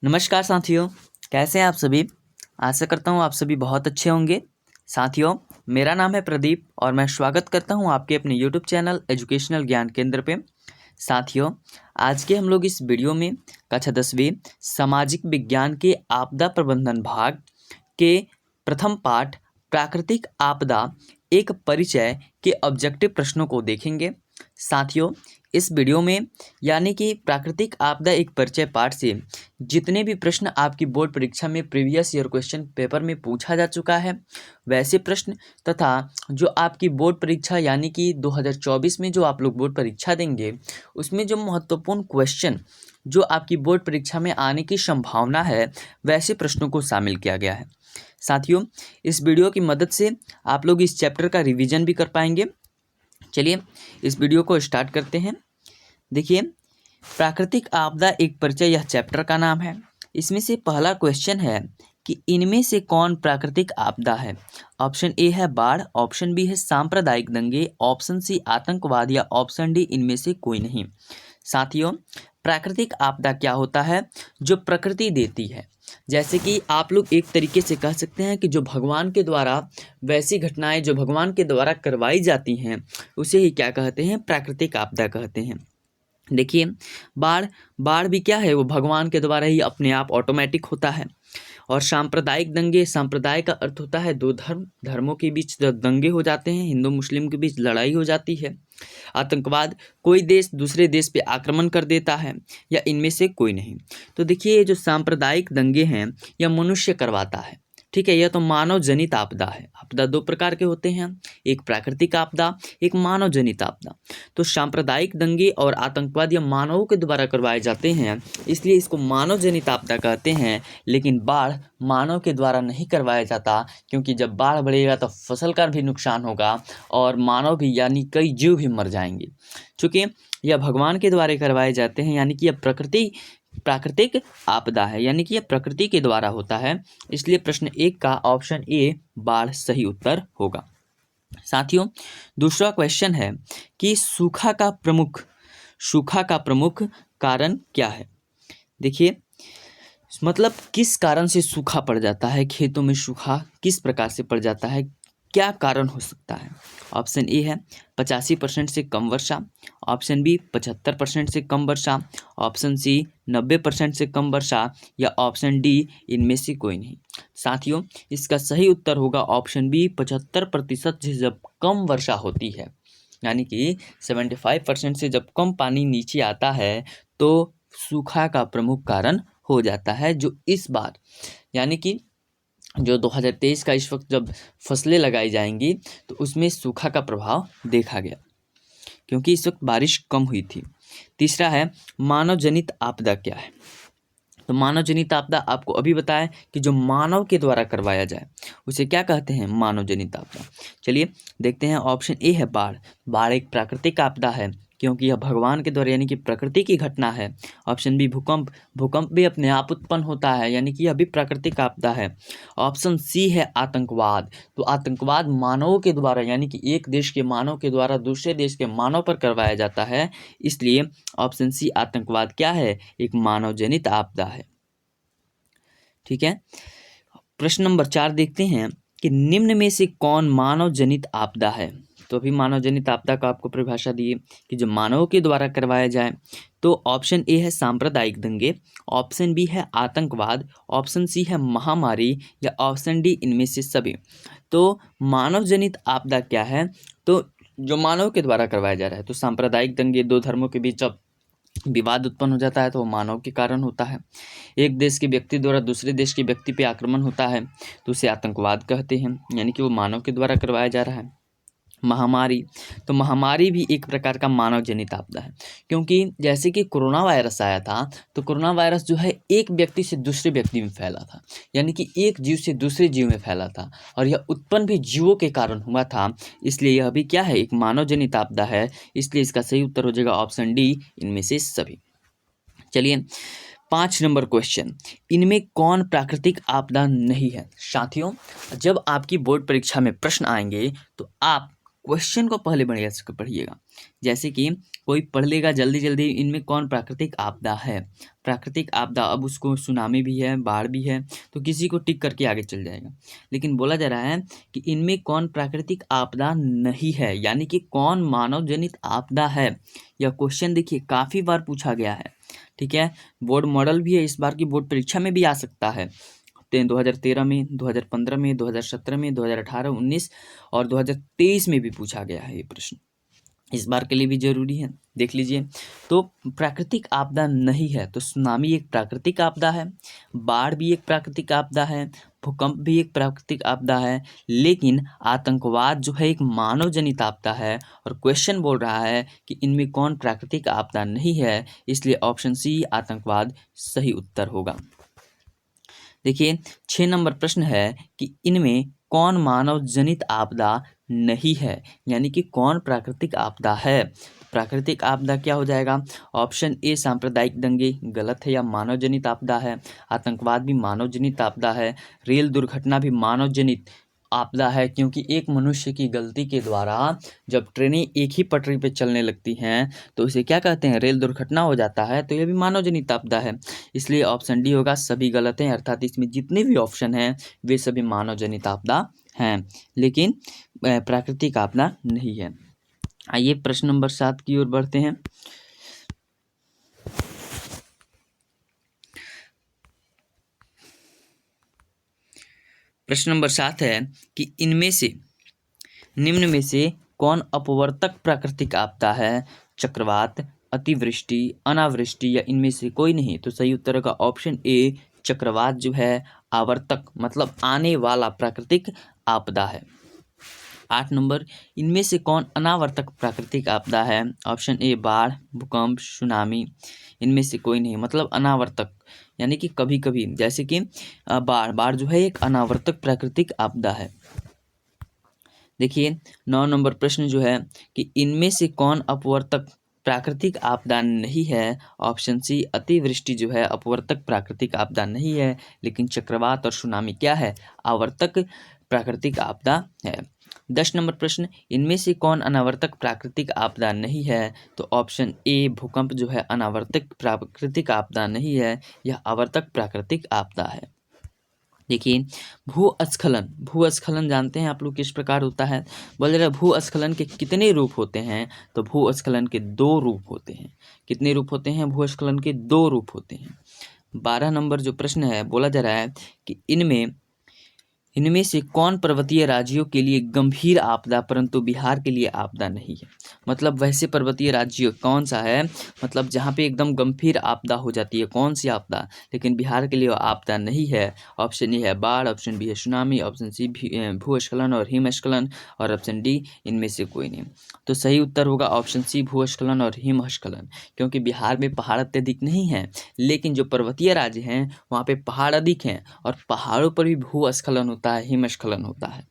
नमस्कार साथियों, कैसे हैं आप सभी। आशा करता हूँ आप सभी बहुत अच्छे होंगे। साथियों, मेरा नाम है प्रदीप और मैं स्वागत करता हूँ आपके अपने यूट्यूब चैनल एजुकेशनल ज्ञान केंद्र पे। साथियों, आज के हम लोग इस वीडियो में कक्षा 10वीं सामाजिक विज्ञान के आपदा प्रबंधन भाग के प्रथम पाठ प्राकृतिक आपदा एक परिचय के ऑब्जेक्टिव प्रश्नों को देखेंगे। साथियों, इस वीडियो में यानी कि प्राकृतिक आपदा एक परिचय पाठ से जितने भी प्रश्न आपकी बोर्ड परीक्षा में प्रीवियस ईयर क्वेश्चन पेपर में पूछा जा चुका है वैसे प्रश्न तथा जो आपकी बोर्ड परीक्षा यानी कि 2024 में जो आप लोग बोर्ड परीक्षा देंगे उसमें जो महत्वपूर्ण क्वेश्चन जो आपकी बोर्ड परीक्षा में आने की संभावना है वैसे प्रश्नों को शामिल किया गया है। साथियों, इस वीडियो की मदद से आप लोग इस चैप्टर का रिवीजन भी कर पाएंगे। चलिए इस वीडियो को स्टार्ट करते हैं। देखिए, प्राकृतिक आपदा एक परिचय यह चैप्टर का नाम है। इसमें से पहला क्वेश्चन है कि इनमें से कौन प्राकृतिक आपदा है। ऑप्शन ए है बाढ़, ऑप्शन बी है सांप्रदायिक दंगे, ऑप्शन सी आतंकवाद या ऑप्शन डी इनमें से कोई नहीं। साथियों, प्राकृतिक आपदा क्या होता है? जो प्रकृति देती है। जैसे कि आप लोग एक तरीके से कह सकते हैं कि जो भगवान के द्वारा वैसी घटनाएं जो भगवान के द्वारा करवाई जाती हैं उसे ही क्या कहते हैं? प्राकृतिक आपदा कहते हैं। देखिए, बाढ़ बाढ़ भी क्या है? वो भगवान के द्वारा ही अपने आप ऑटोमेटिक होता है। और सांप्रदायिक दंगे, सांप्रदाय का अर्थ होता है दो धर्मों के बीच जब दंगे हो जाते हैं, हिंदू मुस्लिम के बीच लड़ाई हो जाती है। आतंकवाद, कोई देश दूसरे देश पे आक्रमण कर देता है, या इनमें से कोई नहीं। तो देखिए, ये जो सांप्रदायिक दंगे हैं यह मनुष्य करवाता है। ठीक है, यह तो मानव जनित आपदा है। आपदा दो प्रकार के होते हैं, एक प्राकृतिक आपदा, एक मानव जनित आपदा। तो सांप्रदायिक दंगे और आतंकवाद यह मानवों के द्वारा करवाए जाते हैं, इसलिए इसको मानव जनित आपदा कहते हैं। लेकिन बाढ़ मानव के द्वारा नहीं करवाया जाता, क्योंकि जब बाढ़ बढ़ेगा तो फसल का भी नुकसान होगा और मानव भी यानी कई जीव भी मर जाएंगे। चूँकि यह भगवान के द्वारा करवाए जाते हैं, यानी कि यह प्राकृतिक आपदा है, यानी कि यह प्रकृति के द्वारा होता है। इसलिए प्रश्न 1 का ऑप्शन ए बाढ़ सही उत्तर होगा। साथियों, दूसरा क्वेश्चन है कि सूखा का प्रमुख कारण क्या है। देखिए, मतलब किस कारण से सूखा पड़ जाता है, खेतों में सूखा किस प्रकार से पड़ जाता है, क्या कारण हो सकता है। ऑप्शन ए है 85% से कम वर्षा, ऑप्शन बी 75% से कम वर्षा, ऑप्शन सी 90% से कम वर्षा, या ऑप्शन डी इनमें से कोई नहीं। साथियों, इसका सही उत्तर होगा ऑप्शन बी 75% से जब कम वर्षा होती है, यानी कि 75% से जब कम पानी नीचे आता है तो सूखा का प्रमुख कारण हो जाता है। जो इस बार यानी कि जो 2023 का इस वक्त जब फसलें लगाई जाएंगी तो उसमें सूखा का प्रभाव देखा गया, क्योंकि इस वक्त बारिश कम हुई थी। तीसरा है मानव जनित आपदा क्या है। तो मानव जनित आपदा आपको अभी बताया कि जो मानव के द्वारा करवाया जाए उसे क्या कहते हैं? मानव जनित आपदा। चलिए देखते हैं, ऑप्शन ए है बाढ़। बाढ़ एक प्राकृतिक आपदा है, क्योंकि यह भगवान के द्वारा यानी कि प्रकृति की घटना है। ऑप्शन बी भूकंप भी अपने आप उत्पन्न होता है, यानी कि यह भी प्राकृतिक आपदा है। ऑप्शन सी है आतंकवाद। तो आतंकवाद मानवों के द्वारा यानी कि एक देश के मानव के द्वारा दूसरे देश के मानव पर करवाया जाता है, इसलिए ऑप्शन सी आतंकवाद क्या है? एक मानव जनित आपदा है। ठीक है, प्रश्न नंबर 4 देखते हैं कि निम्न में से कौन मानव जनित आपदा है। तो अभी मानव जनित आपदा का आपको परिभाषा दी कि जो मानवों के द्वारा करवाया जाए, तो ऑप्शन ए है सांप्रदायिक दंगे, ऑप्शन बी है आतंकवाद, ऑप्शन सी है महामारी, या ऑप्शन डी इनमें से सभी। तो मानव जनित आपदा क्या है? तो जो मानव के द्वारा करवाया जा रहा है, तो सांप्रदायिक दंगे, दो धर्मों के बीच जब विवाद उत्पन्न हो जाता है तो वो मानव के कारण होता है। एक देश के व्यक्ति द्वारा दूसरे देश के व्यक्ति पे आक्रमण होता है तो उसे आतंकवाद कहते हैं, यानी कि वो मानव के द्वारा करवाया जा रहा है। महामारी, तो महामारी भी एक प्रकार का मानव जनित आपदा है, क्योंकि जैसे कि कोरोना वायरस आया था तो कोरोना वायरस जो है एक व्यक्ति से दूसरे व्यक्ति में फैला था, यानी कि एक जीव से दूसरे जीव में फैला था, और यह उत्पन्न भी जीवों के कारण हुआ था, इसलिए यह भी क्या है? एक मानव जनित आपदा है। इसलिए इसका सही उत्तर हो जाएगा ऑप्शन डी इनमें से सभी। चलिए 5 नंबर क्वेश्चन, इनमें कौन प्राकृतिक आपदा नहीं है। साथियों, जब आपकी बोर्ड परीक्षा में प्रश्न आएंगे तो आप क्वेश्चन को पहले बढ़िया से पढ़िएगा। जैसे कि कोई पढ़ लेगा जल्दी जल्दी, इनमें कौन प्राकृतिक आपदा है, प्राकृतिक आपदा, अब उसको सुनामी भी है, बाढ़ भी है, तो किसी को टिक करके आगे चल जाएगा। लेकिन बोला जा रहा है कि इनमें कौन प्राकृतिक आपदा नहीं है, यानी कि कौन मानव जनित आपदा है। यह क्वेश्चन देखिए काफ़ी बार पूछा गया है, ठीक है। बोर्ड मॉडल भी है, इस बार की बोर्ड परीक्षा में भी आ सकता है। 2013 में, 2015 में, 2017 में, 2018, 19 और 2023 में भी पूछा गया है ये प्रश्न, इस बार के लिए भी जरूरी है, देख लीजिए। तो प्राकृतिक आपदा नहीं है, तो सुनामी एक प्राकृतिक आपदा है, बाढ़ भी एक प्राकृतिक आपदा है, भूकंप भी एक प्राकृतिक आपदा है, लेकिन आतंकवाद जो है एक मानव जनित आपदा है। और क्वेश्चन बोल रहा है कि इनमें कौन प्राकृतिक आपदा नहीं है, इसलिए ऑप्शन सी आतंकवाद सही उत्तर होगा। देखिए 6 नंबर प्रश्न है कि इनमें कौन मानव जनित आपदा नहीं है, यानी कि कौन प्राकृतिक आपदा है। प्राकृतिक आपदा क्या हो जाएगा, ऑप्शन ए सांप्रदायिक दंगे गलत है, या मानव जनित आपदा है। आतंकवाद भी मानव जनित आपदा है। रेल दुर्घटना भी मानव जनित आपदा है, क्योंकि एक मनुष्य की गलती के द्वारा जब ट्रेनें एक ही पटरी पे चलने लगती हैं तो इसे क्या कहते हैं, रेल दुर्घटना हो जाता है, तो यह भी मानव जनित आपदा है। इसलिए ऑप्शन डी होगा, सभी गलत हैं, अर्थात इसमें जितने भी ऑप्शन हैं वे सभी मानव जनित आपदा हैं, लेकिन प्राकृतिक आपदा नहीं है। आइए प्रश्न नंबर 7 की ओर बढ़ते हैं। प्रश्न नंबर 7 है कि इनमें से निम्न में से कौन अपवर्तक प्राकृतिक आपदा है, चक्रवात, अतिवृष्टि, अनावृष्टि या इनमें से कोई नहीं। तो सही उत्तर का ऑप्शन ए चक्रवात जो है आवर्तक मतलब आने वाला प्राकृतिक आपदा है। 8 नंबर, इनमें से कौन अनावर्तक प्राकृतिक आपदा है, ऑप्शन ए बाढ़, भूकंप, सुनामी, इनमें से कोई नहीं मतलब अनावर्तक, यानी कि कभी कभी, जैसे कि बाढ़ जो है एक अनावर्तक प्राकृतिक आपदा है। देखिए 9 नंबर प्रश्न जो है कि इनमें से कौन अपवर्तक प्राकृतिक आपदा नहीं है, ऑप्शन सी अतिवृष्टि जो है अपवर्तक प्राकृतिक आपदा नहीं है, लेकिन चक्रवात और सुनामी क्या है, आवर्तक प्राकृतिक आपदा है। 10 नंबर प्रश्न, इनमें से कौन अनावर्तक प्राकृतिक आपदा नहीं है, तो ऑप्शन ए भूकंप जो है अनावर्तक प्राकृतिक आपदा नहीं है, यह आवर्तक प्राकृतिक आपदा है। देखिए भूस्खलन जानते हैं आप लोग किस प्रकार होता है, बोल रहे भूस्खलन के कितने रूप होते हैं, तो भूस्खलन के 2 रूप होते हैं। कितने रूप होते हैं, भूस्खलन के 2 रूप होते हैं। 12 नंबर जो प्रश्न है बोला जा रहा है कि इनमें से कौन पर्वतीय राज्यों के लिए गंभीर आपदा परंतु बिहार के लिए आपदा नहीं है। मतलब वैसे पर्वतीय राज्य कौन सा है, मतलब जहाँ पे एकदम गंभीर आपदा हो जाती है, कौन सी आपदा, लेकिन बिहार के लिए आपदा नहीं है। ऑप्शन ए है बाढ़, ऑप्शन बी है सुनामी, ऑप्शन सी भूस्खलन और हिमस्खलन, और ऑप्शन डी इनमें से कोई नहीं। तो सही उत्तर होगा ऑप्शन सी भूस्खलन और हिमस्खलन, क्योंकि बिहार में पहाड़ अत्यधिक नहीं है, लेकिन जो पर्वतीय राज्य हैं वहाँ पे पहाड़ अधिक हैं और पहाड़ों पर भी भूस्खलन होता है, हिमस्खलन होता है।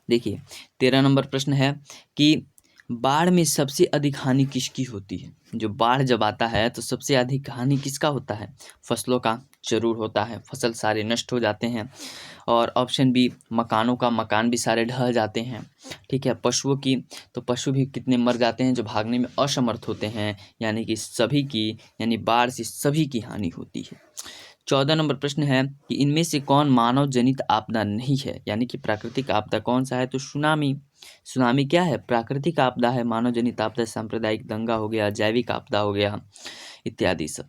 देखिए 13 नंबर प्रश्न है कि बाढ़ में सबसे अधिक हानि किसकी होती है। जो बाढ़ जब आता है तो सबसे अधिक हानि किसका होता है, फसलों का जरूर होता है, फसल सारे नष्ट हो जाते हैं। और ऑप्शन बी मकानों का, मकान भी सारे ढह जाते हैं। ठीक है, पशुओं की, तो पशु भी कितने मर जाते हैं जो भागने में असमर्थ होते हैं, यानी कि सभी की, यानी बाढ़ से सभी की हानि होती है। 14 नंबर प्रश्न है कि इनमें से कौन मानव जनित आपदा नहीं है, यानी कि प्राकृतिक आपदा कौन सा है, तो सुनामी। सुनामी क्या है, प्राकृतिक आपदा है। मानव जनित आपदा सांप्रदायिक दंगा हो गया, जैविक आपदा हो गया, इत्यादि सब।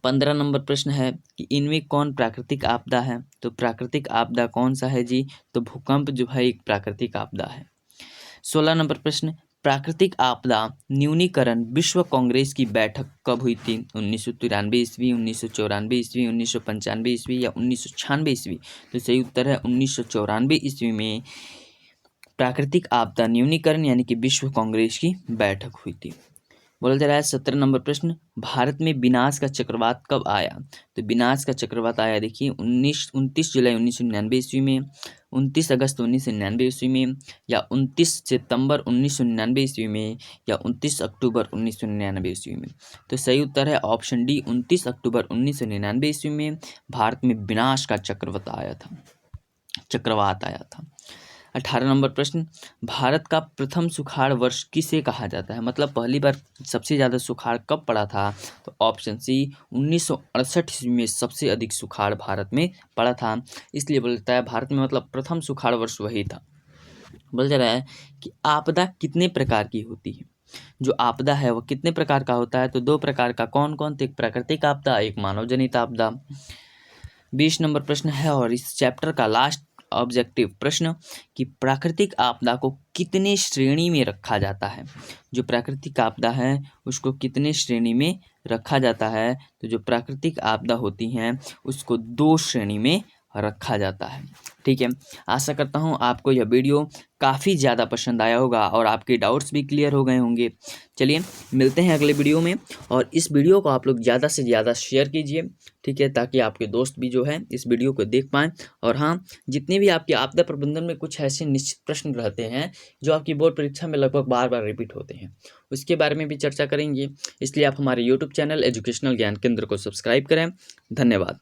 15 नंबर प्रश्न है कि इनमें कौन प्राकृतिक आपदा है, तो प्राकृतिक आपदा कौन सा है जी, तो भूकंप जो है एक प्राकृतिक आपदा है। 16 नंबर प्रश्न, प्राकृतिक आपदा न्यूनीकरण विश्व कांग्रेस की बैठक कब हुई थी, 1993 ईस्वी, 1994 ईस्वी, 1995 ईस्वी या 1996 ईस्वी। तो सही उत्तर है 1994 ईस्वी में प्राकृतिक आपदा न्यूनीकरण यानी कि विश्व कांग्रेस की बैठक हुई थी। बोला जा रहा है 17 नंबर प्रश्न, भारत में विनाश का चक्रवात कब आया, तो विनाश का चक्रवात आया देखिए 29 जुलाई 1999 ईस्वी में, 29 अगस्त 1999 ईस्वी में, या 29 सितंबर 1999 ईस्वी में, या 29 अक्टूबर 1999 ईस्वी में। तो सही उत्तर है ऑप्शन डी 29 अक्टूबर 1999 ईस्वी में भारत में विनाश का चक्रवात आया था। 18 नंबर प्रश्न, भारत का प्रथम सुखाड़ वर्ष किसे कहा जाता है? मतलब पहली बार सबसे ज़्यादा सुखाड़ कब पड़ा था? तो ऑप्शन सी 1968 ईस्वी में सबसे अधिक सुखाड़ भारत में पड़ा था, इसलिए बोलता है भारत में मतलब प्रथम सुखाड़ वर्ष वही था। बोल जा रहा है कि आपदा कितने प्रकार की होती है? जो आपदा है वो कितने प्रकार का होता है? तो 2 प्रकार का। कौन कौन? तो एक प्राकृतिक आपदा, एक मानव जनित आपदा। 20 नंबर प्रश्न है और इस चैप्टर का लास्ट ऑब्जेक्टिव प्रश्न कि प्राकृतिक आपदा को कितने श्रेणी में रखा जाता है? जो प्राकृतिक आपदा है उसको कितने श्रेणी में रखा जाता है? तो जो प्राकृतिक आपदा होती हैं उसको 2 श्रेणी में रखा जाता है। ठीक है, आशा करता हूँ आपको यह वीडियो काफ़ी ज़्यादा पसंद आया होगा और आपके डाउट्स भी क्लियर हो गए होंगे। चलिए मिलते हैं अगले वीडियो में, और इस वीडियो को आप लोग ज़्यादा से ज़्यादा शेयर कीजिए, ठीक है, ताकि आपके दोस्त भी जो है इस वीडियो को देख पाएँ। और हाँ, जितने भी आपके आपदा प्रबंधन में कुछ ऐसे निश्चित प्रश्न रहते हैं जो आपकी बोर्ड परीक्षा में लगभग बार बार रिपीट होते हैं, उसके बारे में भी चर्चा करेंगे। इसलिए आप हमारे यूट्यूब चैनल एजुकेशनल ज्ञान केंद्र को सब्सक्राइब करें। धन्यवाद।